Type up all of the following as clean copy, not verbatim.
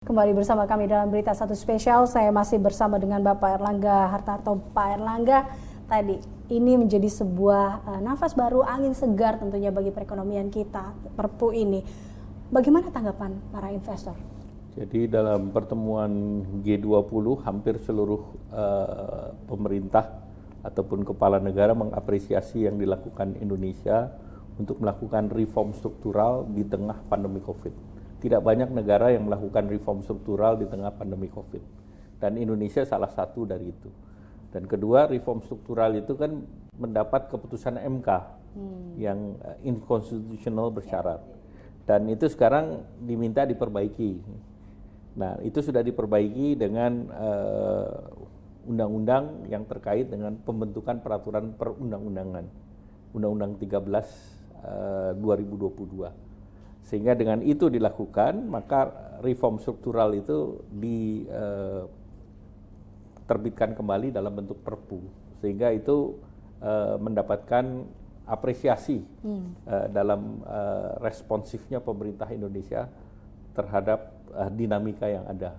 Kembali bersama kami dalam Berita Satu Spesial. Saya masih bersama dengan Bapak Erlangga Hartarto. Pak Erlangga, tadi ini menjadi sebuah nafas baru, angin segar tentunya bagi perekonomian kita, Perpu ini. Bagaimana tanggapan para investor? Jadi dalam pertemuan G20 hampir seluruh pemerintah ataupun kepala negara mengapresiasi yang dilakukan Indonesia untuk melakukan reform struktural di tengah pandemi COVID. Tidak banyak negara yang melakukan reform struktural di tengah pandemi COVID. Dan Indonesia salah satu dari itu. Dan kedua, reform struktural itu kan mendapat keputusan MK yang inconstitutional bersyarat. Dan itu sekarang diminta diperbaiki. Nah, itu sudah diperbaiki dengan undang-undang yang terkait dengan pembentukan peraturan perundang-undangan. Undang-Undang 13 2022. Sehingga dengan itu dilakukan, maka reform struktural itu diterbitkan kembali dalam bentuk Perpu. Sehingga itu mendapatkan apresiasi dalam responsifnya pemerintah Indonesia terhadap dinamika yang ada.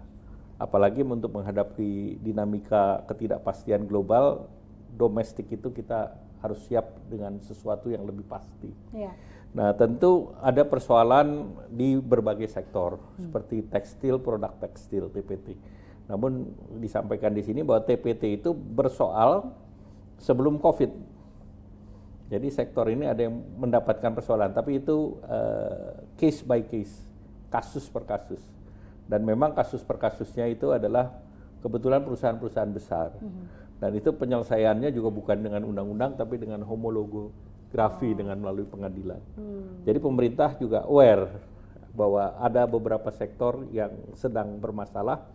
Apalagi untuk menghadapi dinamika ketidakpastian global, domestik itu kita harus siap dengan sesuatu yang lebih pasti. Yeah. Nah, tentu ada persoalan di berbagai sektor seperti tekstil, produk tekstil (TPT). Namun disampaikan di sini bahwa TPT itu bersoal sebelum COVID. Jadi sektor ini ada yang mendapatkan persoalan, tapi itu case by case, kasus per kasus. Dan memang kasus per kasusnya itu adalah kebetulan perusahaan-perusahaan besar. Dan itu penyelesaiannya juga bukan dengan undang-undang, tapi dengan homologografi dengan melalui pengadilan. Jadi pemerintah juga aware bahwa ada beberapa sektor yang sedang bermasalah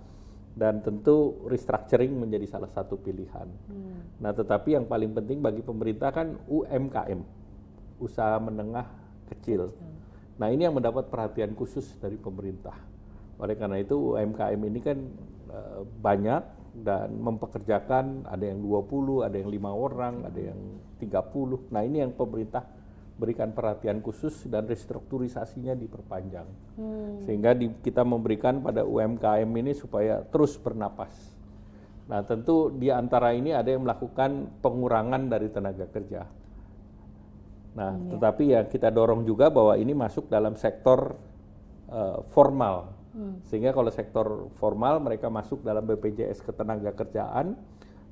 dan tentu restructuring menjadi salah satu pilihan. Nah, tetapi yang paling penting bagi pemerintah kan UMKM, usaha menengah kecil. Nah, ini yang mendapat perhatian khusus dari pemerintah. Oleh karena itu UMKM ini kan banyak dan mempekerjakan, ada yang 20, ada yang 5 orang, ada yang 30. Nah, ini yang pemerintah berikan perhatian khusus dan restrukturisasinya diperpanjang. Sehingga kita memberikan pada UMKM ini supaya terus bernapas. Nah, tentu di antara ini ada yang melakukan pengurangan dari tenaga kerja. Nah, tetapi ya kita dorong juga bahwa ini masuk dalam sektor formal. Sehingga kalau sektor formal mereka masuk dalam BPJS Ketenagakerjaan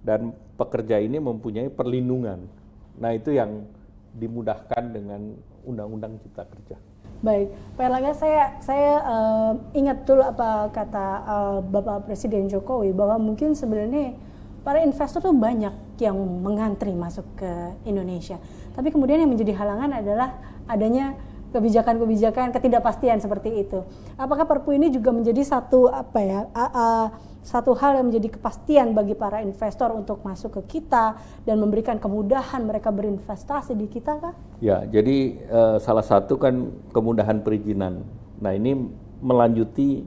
dan pekerja ini mempunyai perlindungan. Nah, itu yang dimudahkan dengan Undang-Undang Cipta Kerja. Baik, Pak Erlangga, saya ingat dulu apa kata Bapak Presiden Jokowi bahwa mungkin sebenarnya para investor tuh banyak yang mengantri masuk ke Indonesia. Tapi kemudian yang menjadi halangan adalah adanya kebijakan-kebijakan ketidakpastian seperti itu. Apakah Perpu ini juga menjadi satu satu hal yang menjadi kepastian bagi para investor untuk masuk ke kita dan memberikan kemudahan mereka berinvestasi di kita, kah? Ya, jadi salah satu kan kemudahan perizinan. Nah, ini melanjuti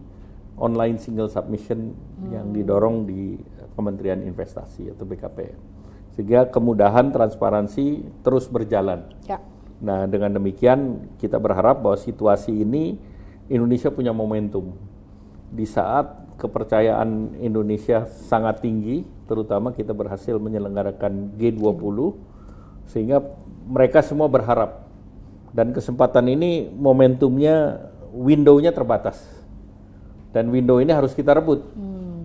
online single submission yang didorong di Kementerian Investasi atau BKPM. Sehingga kemudahan transparansi terus berjalan. Ya. Nah, dengan demikian kita berharap bahwa situasi ini Indonesia punya momentum. Di saat kepercayaan Indonesia sangat tinggi, terutama kita berhasil menyelenggarakan G20, sehingga mereka semua berharap. Dan kesempatan ini momentumnya, window-nya terbatas. Dan window ini harus kita rebut.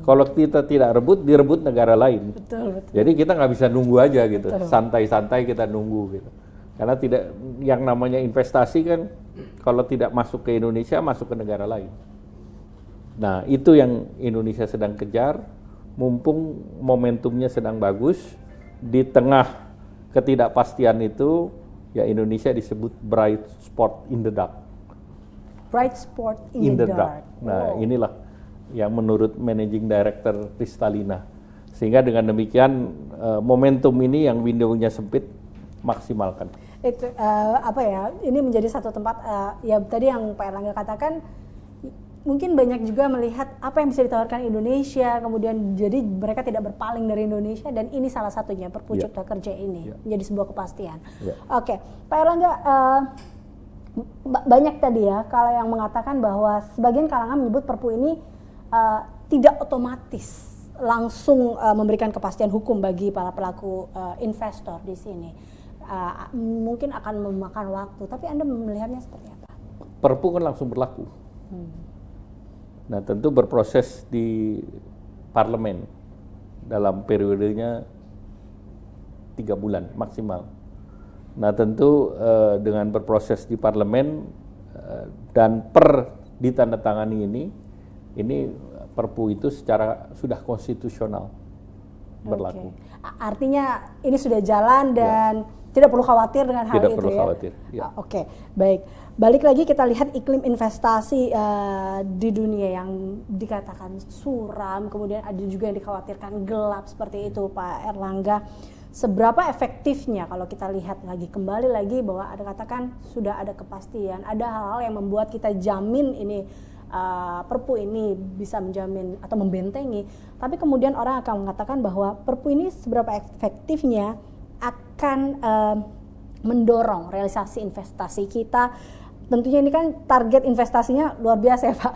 Kalau kita tidak rebut, direbut negara lain. Betul. Jadi kita nggak bisa nunggu aja gitu, santai-santai kita nunggu gitu. Karena tidak, yang namanya investasi kan kalau tidak masuk ke Indonesia, masuk ke negara lain. Nah, itu yang Indonesia sedang kejar, mumpung momentumnya sedang bagus. Di tengah ketidakpastian itu, ya Indonesia disebut bright spot in the dark. Bright spot in the dark. Nah, inilah yang menurut Managing Director Kristalina. Sehingga dengan demikian momentum ini yang window-nya sempit, maksimalkan. Itu ini menjadi satu tempat ya tadi yang Pak Erlangga katakan, mungkin banyak juga melihat apa yang bisa ditawarkan Indonesia, kemudian jadi mereka tidak berpaling dari Indonesia, dan ini salah satunya Perpu Cipta Kerja ini menjadi sebuah kepastian. Oke, Pak Erlangga, banyak tadi ya kalau yang mengatakan bahwa sebagian kalangan menyebut Perpu ini tidak otomatis langsung memberikan kepastian hukum bagi para pelaku investor di sini. Mungkin akan memakan waktu, tapi Anda melihatnya seperti apa? Perpu kan langsung berlaku. Nah, tentu berproses di parlemen dalam periodenya 3 bulan maksimal. Nah, tentu dengan berproses di parlemen dan ditandatangani ini Perpu itu secara sudah konstitusional berlaku. Artinya ini sudah jalan dan tidak perlu khawatir dengan hal tidak itu perlu ya? Khawatir. Ya. Oke, baik. Balik lagi kita lihat iklim investasi di dunia yang dikatakan suram, kemudian ada juga yang dikhawatirkan gelap seperti itu, Pak Erlangga. Seberapa efektifnya kalau kita lihat lagi, kembali lagi bahwa ada katakan sudah ada kepastian, ada hal-hal yang membuat kita jamin ini Perpu ini bisa menjamin atau membentengi, tapi kemudian orang akan mengatakan bahwa Perpu ini seberapa efektifnya akan mendorong realisasi investasi kita. Tentunya ini kan target investasinya luar biasa ya Pak,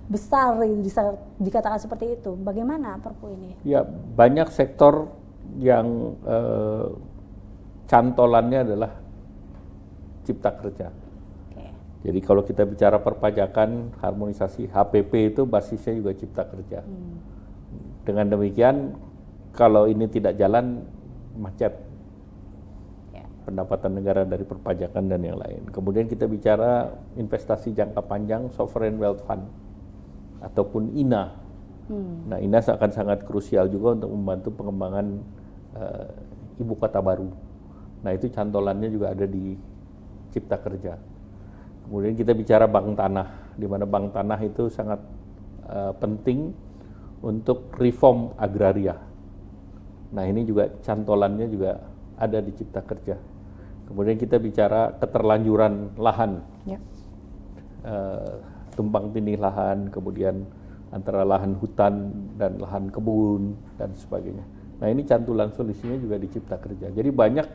besar bisa dikatakan seperti itu. Bagaimana Perpu ini? Ya, banyak sektor yang cantolannya adalah cipta kerja. Jadi kalau kita bicara perpajakan, harmonisasi HPP itu basisnya juga cipta kerja. Dengan demikian, kalau ini tidak jalan, macet pendapatan negara dari perpajakan dan yang lain. Kemudian kita bicara investasi jangka panjang, Sovereign Wealth Fund, ataupun INA. Nah, INA akan sangat krusial juga untuk membantu pengembangan ibu kota baru. Nah, itu cantolannya juga ada di cipta kerja. Kemudian kita bicara bank tanah, di mana bank tanah itu sangat penting untuk reform agraria. Nah, ini juga cantolannya juga ada di cipta kerja. Kemudian kita bicara keterlanjuran lahan, tumpang tindih lahan, kemudian antara lahan hutan dan lahan kebun dan sebagainya. Nah, ini cantolan solusinya juga di cipta kerja. Jadi banyak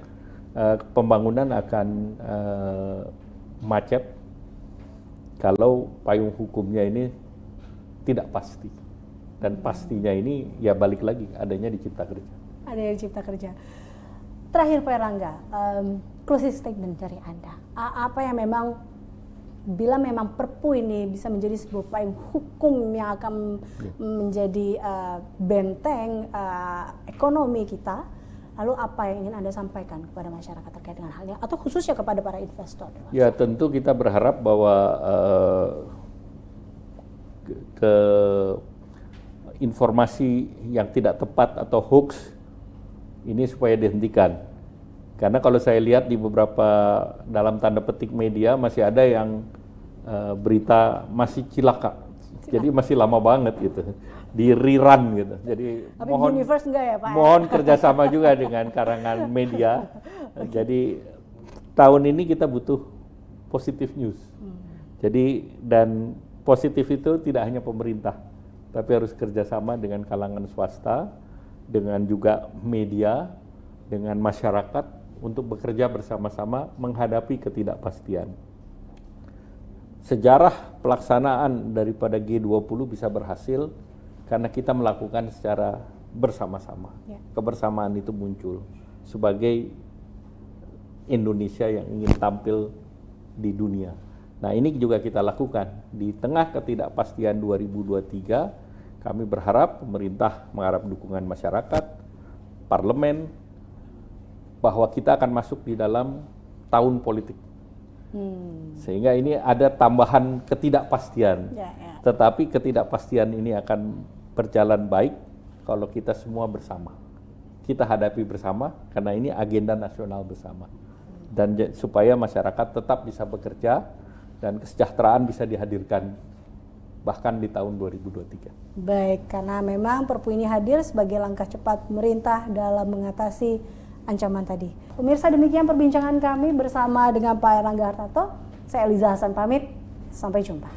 pembangunan akan macet kalau payung hukumnya ini tidak pasti. Dan pastinya ini ya balik lagi adanya di cipta kerja. Adanya di cipta kerja. Terakhir Pak Erlangga, closing statement dari Anda. Apa yang memang, bila memang Perpu ini bisa menjadi sebuah payung hukum yang akan menjadi benteng ekonomi kita, lalu apa yang ingin Anda sampaikan kepada masyarakat terkait dengan halnya, atau khususnya kepada para investor? Ya, tentu kita berharap bahwa informasi yang tidak tepat atau hoax ini supaya dihentikan. Karena kalau saya lihat di beberapa dalam tanda petik media masih ada yang berita masih cilaka. Jadi masih lama banget gitu, di rerun gitu. Jadi tapi universe enggak ya Pak? Mohon kerjasama juga dengan karangan media. Jadi tahun ini kita butuh positive news. Jadi dan positif itu tidak hanya pemerintah, tapi harus kerjasama dengan kalangan swasta, dengan juga media, dengan masyarakat untuk bekerja bersama-sama menghadapi ketidakpastian. Sejarah pelaksanaan daripada G20 bisa berhasil karena kita melakukan secara bersama-sama. Kebersamaan itu muncul sebagai Indonesia yang ingin tampil di dunia. Nah, ini juga kita lakukan. Di tengah ketidakpastian 2023, kami berharap pemerintah mengharap dukungan masyarakat, parlemen, bahwa kita akan masuk di dalam tahun politik. Sehingga ini ada tambahan ketidakpastian. Tetapi ketidakpastian ini akan berjalan baik kalau kita semua bersama. Kita hadapi bersama karena ini agenda nasional bersama. Dan supaya masyarakat tetap bisa bekerja dan kesejahteraan bisa dihadirkan bahkan di tahun 2023. Baik, karena memang Perpu ini hadir sebagai langkah cepat pemerintah dalam mengatasi ancaman tadi. Pemirsa, demikian perbincangan kami bersama dengan Pak Erlangga Hartarto. Saya Eliza Hasan pamit, sampai jumpa.